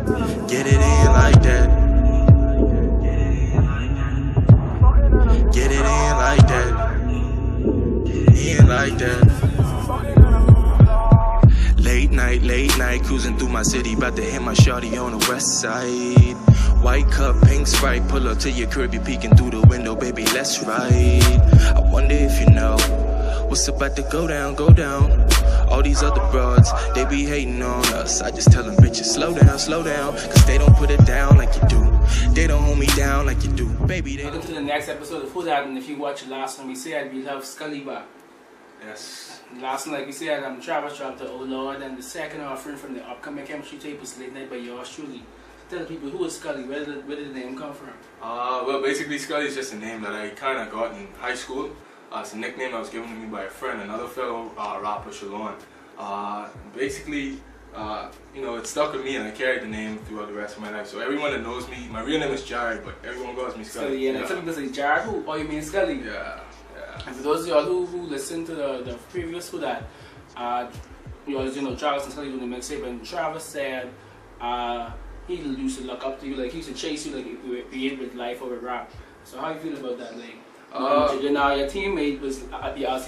Get it in like that. Get it in like that. In like that. Late night, cruising through my city, about to hit my shawty on the west side. White cup, pink Sprite, pull up to your curb, you peeking through the window, baby, let's ride. I wonder if you know what's about to go down, go down. All these other broads, they be hating on us. I just tell them bitches, slow down, cause they don't put it down like you do. They don't hold me down like you do, baby. They Welcome to the next episode of Who That, and if you watched the last one, we said we love Skully back. Yes. Last one, like we said, Travis dropped the Oh Lord, and the second offering from the upcoming chemistry tape was Late Night by yours truly. Tell people, who is Skully? Where did the name come from? Well, basically, Skully is just a name that I kind of got in high school. It's a nickname that was given to me by a friend, another fellow rapper, Shalon. Basically, you know, it stuck with me, and I carried the name throughout the rest of my life. So everyone that knows me, my real name is Jared, but everyone calls me Skully. Yeah, and some people say Jared who? Or you mean Skully? Yeah. And for those of y'all who listened to the previous Who That, you know, Travis and Skully doing the mixtape, and Travis said he used to look up to you, like he used to chase you, like be it with life or with rap. So how you feel about that, like? Your teammate was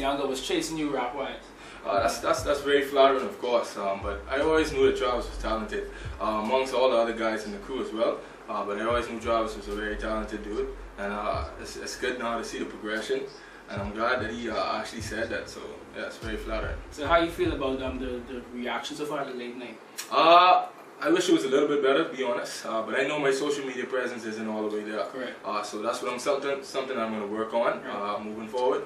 younger was chasing you rap wise. That's very flattering, of course. But I always knew that Travis was talented, amongst all the other guys in the crew as well. But I always knew Travis was a very talented dude, and it's good now to see the progression. And I'm glad that he actually said that. So yeah, it's very flattering. So how you feel about the reaction so far to Late Night? I wish it was a little bit better, to be honest. But I know my social media presence isn't all the way there. Correct. So that's what something I'm going to work on moving forward.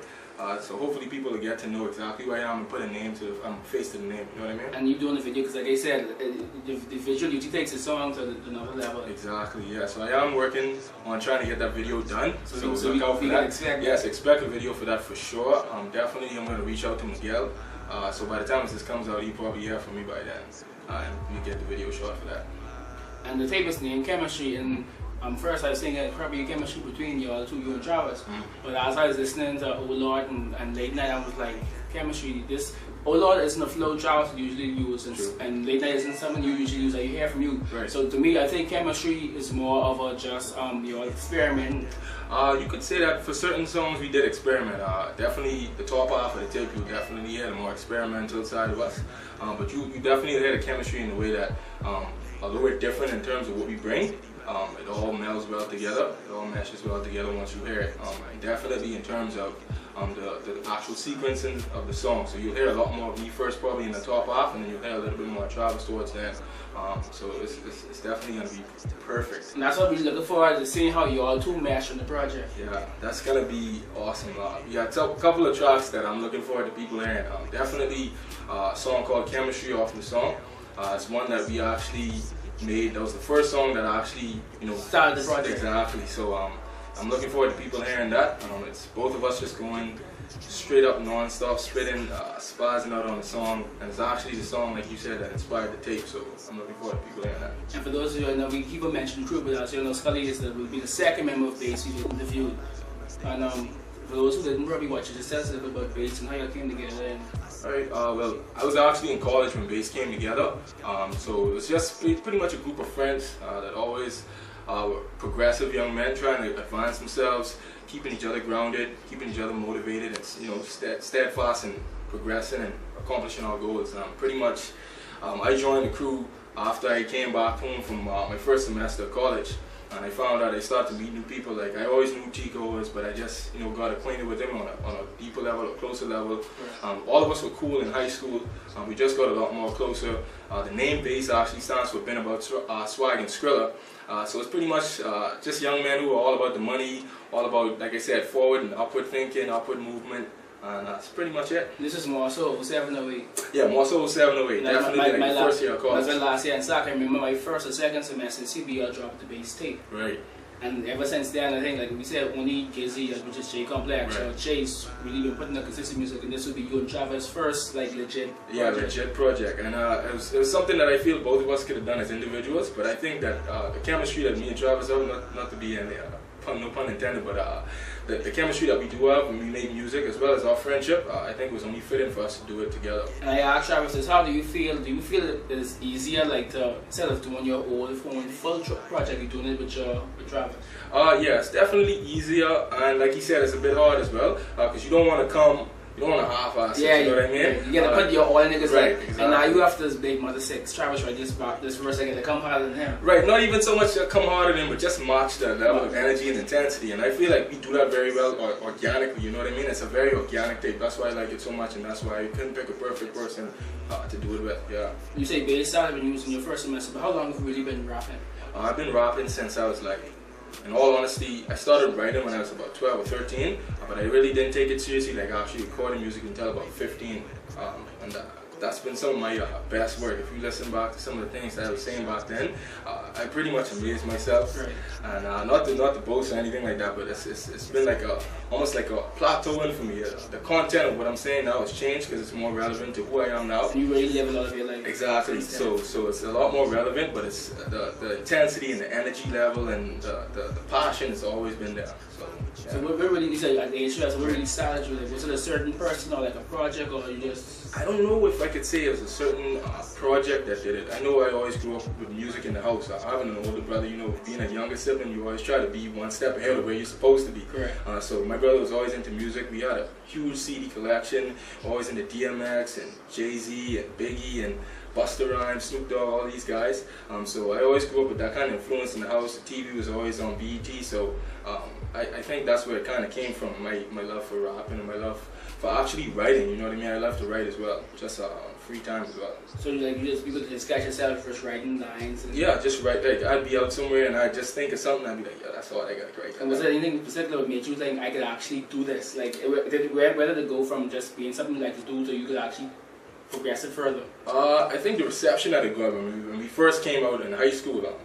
So hopefully people will get to know exactly who I am and put a name to, face to the name. You know what I mean? And you doing the video because, like I said, the visual beauty takes the song to another level. Exactly. Yeah. So I am working on trying to get that video done. So look out for we that. Expect yes, expect a video for that for sure. Definitely, I'm going to reach out to Miguel. So by the time this comes out, he'll probably hear from me by then. And we get the video shot for that. And the tape is named Chemistry, and first I was thinking probably a chemistry between y'all two, you and Travis. But as I was listening to Oh Lord and Late Night, I was like, chemistry, this Oh Lord isn't a flow Travis usually uses, and Late Night isn't something you usually use that you hear from you. Right. So to me, I think chemistry is more of a just your experiment. You could say that for certain songs we did experiment. Definitely the top half of the tape, you definitely had a more experimental side of us. But you definitely had a chemistry in the way that, although we're different in terms of what we bring, it all melds well together. It all meshes well together once you hear it. Definitely in terms of the actual sequencing of the song. So you'll hear a lot more of me first, probably in the top half, and then you'll hear a little bit more of Travis towards the end. So it's definitely going to be perfect. And that's what we're looking forward to seeing how you all two mesh on the project. Yeah, that's going to be awesome. We got a couple of tracks that I'm looking forward to people hearing. Definitely a song called Chemistry off the song. It's one that we actually made. That was the first song that I actually, started the project. Exactly. So I'm looking forward to people hearing that. It's both of us just going straight up non-stop, spitting, spazzing out on the song, and it's actually the song, like you said, that inspired the tape. So I'm looking forward to people hearing that. And for those of you who know, we keep on mentioning crew, but as you know, Skully will be the second member of b.a.s.s we interviewed. And for those who didn't probably watch it, just tell us a little bit about b.a.s.s and how you came together. Alright, well, I was actually in college when b.a.s.s came together. So it was just pretty much a group of friends that always were progressive young men trying to advance themselves, keeping each other grounded, keeping each other motivated, and steadfast and progressing and accomplishing our goals. Pretty much, I joined the crew after I came back home from my first semester of college. And I found out I started to meet new people. Like I always knew Chico was, but I just got acquainted with him on a deeper level, a closer level. All of us were cool in high school. We just got a lot more closer. The name b.a.s.s actually stands for Been About Swag and Skrilla. So it's pretty much just young men who are all about the money, all about, like I said, forward and upward thinking, upward movement. And that's pretty much it. This is more so 0708. Yeah, more so 0708. Definitely my first year of college. That's my last year in SAC. I remember my first or second semester in CBL dropped the b.a.s.s tape. Right. And ever since then, I think, like we said, only Jay-Z, which is J Complex, right. or Chase, really been putting out consistent music, and this would be you and Travis' first, like, legit project. Yeah, legit project. And it was something that I feel both of us could have done as individuals, but I think that the chemistry that me and Travis have, not to be any no pun intended, but the chemistry that we do have when we make music, as well as our friendship, I think it was only fitting for us to do it together. And I asked Travis, how do you feel? Do you feel it is easier, like, to, instead of doing your own full project, you're doing it with Travis? Yeah, it's definitely easier, and like he said, it's a bit hard as well, because you don't want to half-ass it, you know what I mean? Yeah, you gotta put your all in niggas, right, like, exactly. and now you have this big mother six, Travis, right, this verse, I get to come harder than him. Right, not even so much come harder than him, but just match the level of energy and intensity, and I feel like we do that very well organically, you know what I mean? It's a very organic tape, that's why I like it so much, and that's why I couldn't pick a perfect person to do it with, yeah. You say b.a.s.s started when you was in your first semester, but how long have you really been rapping? I've been rapping since I was like, in all honesty, I started writing when I was about 12 or 13, but I really didn't take it seriously, like actually recording music until about 15, and that's been some of my best work. If you listen back to some of the things that I was saying back then, I pretty much amazed myself, right. And not to boast or anything like that, but it's been like almost like a plateauing for me. The content of what I'm saying now has changed because it's more relevant to who I am now. You really live a lot of your life. Exactly. So it's a lot more relevant, but it's the intensity and the energy level and the passion has always been there. So what really, you said at the age, so what really started you? Like, was it a certain person or like a project, or you just? I don't know if I could say it was a certain project that did it. I know I always grew up with music in the house. Having an older brother, you know, being a younger sibling, you always try to be one step ahead of where you're supposed to be. Correct. So my brother was always into music. We had a huge CD collection, always into DMX and Jay-Z and Biggie and Busta Rhymes, Snoop Dogg, all these guys. So I always grew up with that kind of influence in the house. The TV was always on BET, so I think that's where it kind of came from, my love for rapping and my love for actually writing, you know what I mean? I love to write as well, just free time as well. So you could just catch yourself just writing lines? And yeah, just write, like I'd be out somewhere and I'd just think of something and I'd be like, yeah, that's all I gotta write. And was there anything in particular that made you think I could actually do this? Like, where did it go from just being something you like to do to you could actually progress it further? I think the reception that it got when we first came out in high school,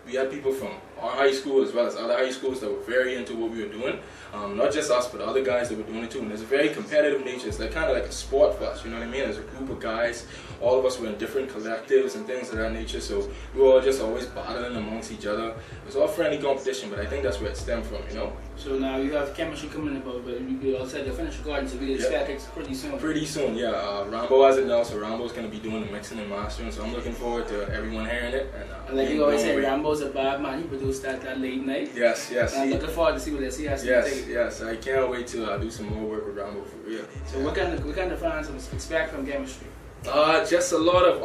we had people from our high school as well as other high schools that were very into what we were doing. Not just us, but other guys that were doing it too. And there's a very competitive nature. It's like kind of like a sport for us, you know what I mean? As a group of guys, all of us were in different collectives and things of that nature. So we were all just always battling amongst each other. It was all friendly competition, but I think that's where it stemmed from, you know? So now you have chemistry coming about, but you all said you're finished recording, so we can expect it pretty soon. Pretty soon, yeah. Rambo has it now, so Rambo's going to be doing the mixing and mastering. So I'm looking forward to everyone hearing it. And like you always say, Rambo's a bad man. He produced that late night. Yes. And I'm looking forward to see what he has to take. Yes. I can't wait to do some more work with Rambo for real. So what kind of fans expect from chemistry? Just a lot of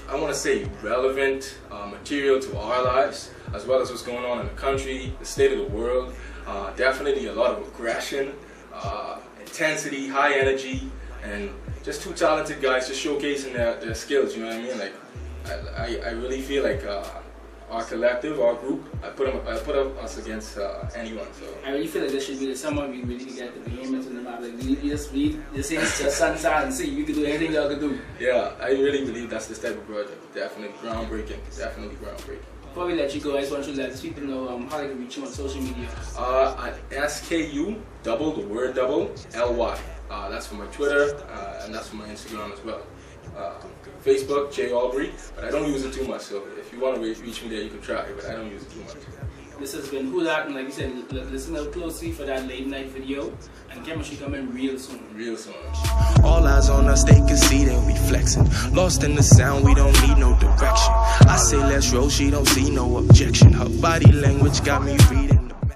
I want to say relevant material to our lives, as well as what's going on in the country, the state of the world. Definitely a lot of aggression, intensity, high energy, and just two talented guys just showcasing their skills. You know what I mean? Like I really feel like our collective, our group, I put up us against anyone. So I really feel like this should be the summer we really get the behemoths in the map. Like you just say it's just sunshine and see you can do anything y'all can do. Yeah, I really believe that's this type of project. Definitely groundbreaking. Before we let you go, I just want you to let people know how they can reach you on social media. At SKU Ly. That's for my Twitter and that's for my Instagram as well. Facebook, J Aubrey, but I don't use it too much, so if you want to reach me there, you can try, but I don't use it too much. This has been Who That, and like you said, listen up closely for that late night video, and chemistry coming real soon. All eyes on us, they can see that we flexing. Lost in the sound, we don't need no direction. I say let's roll, she don't see no objection. Her body language got me reading.